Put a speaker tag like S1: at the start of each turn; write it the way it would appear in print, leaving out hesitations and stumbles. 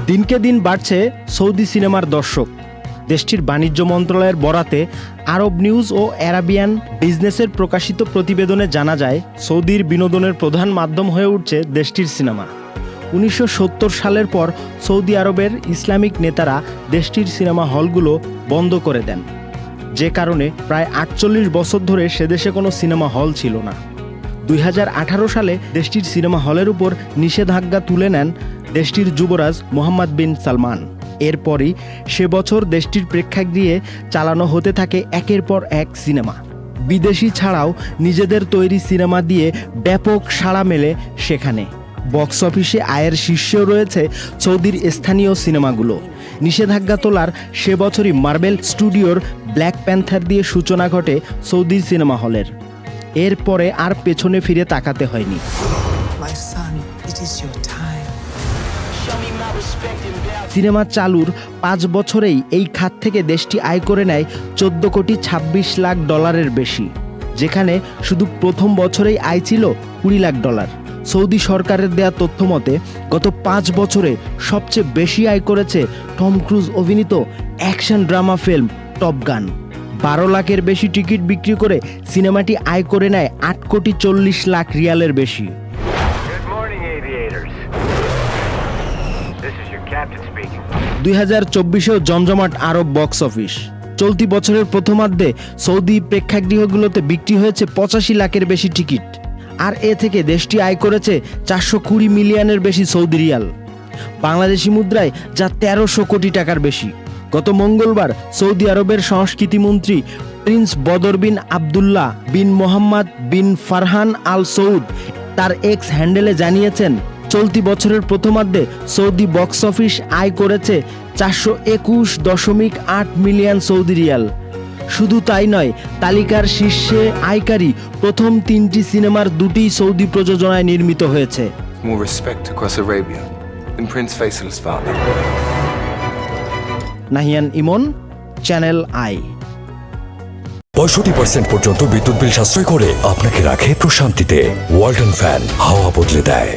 S1: দিনকে দিন বাড়ছে সৌদি সিনেমার দর্শক। দেশটির বাণিজ্য মন্ত্রণালয়ের বরাতে আরব নিউজ ও অ্যারাবিয়ান বিজনেসের প্রকাশিত প্রতিবেদনে জানা যায়, সৌদির বিনোদনের প্রধান মাধ্যম হয়ে উঠছে দেশটির সিনেমা। 1970 সালের পর সৌদি আরবের ইসলামিক নেতারা দেশটির সিনেমা হলগুলো বন্ধ করে দেন, যে কারণে প্রায় 48 বছর ধরে সেদেশে কোনো সিনেমা হল ছিল না। 2018 সালে দেশটির সিনেমা হলের উপর নিষেধাজ্ঞা তুলে নেন দেশটির যুবরাজ মোহাম্মদ বিন সালমান। এরপরই সে বছর দেশটির প্রেক্ষাগৃহে চালানো হতে থাকে একের পর এক সিনেমা। বিদেশি ছাড়াও নিজেদের তৈরি সিনেমা দিয়ে ব্যাপক সাড়া মেলে সেখানে। বক্স অফিসে আয়ের শীর্ষেও রয়েছে সৌদির স্থানীয় সিনেমাগুলো। নিষেধাজ্ঞা তোলার সে বছরই মার্বেল স্টুডিওর ব্ল্যাক প্যান্থার দিয়ে সূচনা ঘটে সৌদির সিনেমা হলের। এরপরে আর পেছনে ফিরে তাকাতে হয়নি। সিনেমা চালুর 5 বছরেই এই খাত থেকে দেশটি আয় করে নেয় 14 কোটি 26 লাখ ডলারের বেশি, যেখানে শুধু প্রথম বছরেই আয় ছিল 20 লাখ ডলার। সৌদি সরকারের দেয়া তথ্য মতে গত 5 বছরে সবচেয়ে বেশি আয় করেছে টম ক্রুজ অভিনীত অ্যাকশন ড্রামা ফিল্ম টপ গান। 12 লাখের বেশি টিকিট বিক্রি করে সিনেমাটি আয় করে নেয় 8 কোটি 40 লাখ রিয়ালের বেশি। 2024-এও জমজমাট আরব বক্স অফিস। চলতি বছরের প্রথমার্ধে সৌদি প্রেক্ষাগৃহগুলোতে বিক্রি হয়েছে 85 লাখের বেশি টিকিট, আর এ থেকে দেশটি আয় করেছে 420 মিলিয়নের বেশি সৌদি রিয়াল, বাংলাদেশি মুদ্রায় যা 1300 কোটি টাকার বেশি। গত মঙ্গলবার সৌদি আরবের সংস্কৃতি মন্ত্রী প্রিন্স বদর বিন আবদুল্লাহ বিন মোহাম্মদ বিন ফারহান আল সৌদ তার এক্স হ্যান্ডেলে জানিয়েছেন, চলতি বছরের প্রথমার্ধে সৌদি বক্স অফিস আয় করেছে 421.8 মিলিয়ন সৌদি রিয়াল। শুধু তাই নয়, তালিকার শীর্ষে আয়কারী প্রথম 3টি সিনেমার 2টিই সৌদি প্রযোজনায় নির্মিত হয়েছে।
S2: More respect across Arabia than Prince Faisal's father.
S1: Nahiyan Emon, Channel I.
S3: 65% পর্যন্ত বিদ্যুৎ বিল সাশ্রয় করে আপনাকে রাখে প্রশান্তিতে। ওয়ালটন ফ্যান হাওয়া বদলে দেয়।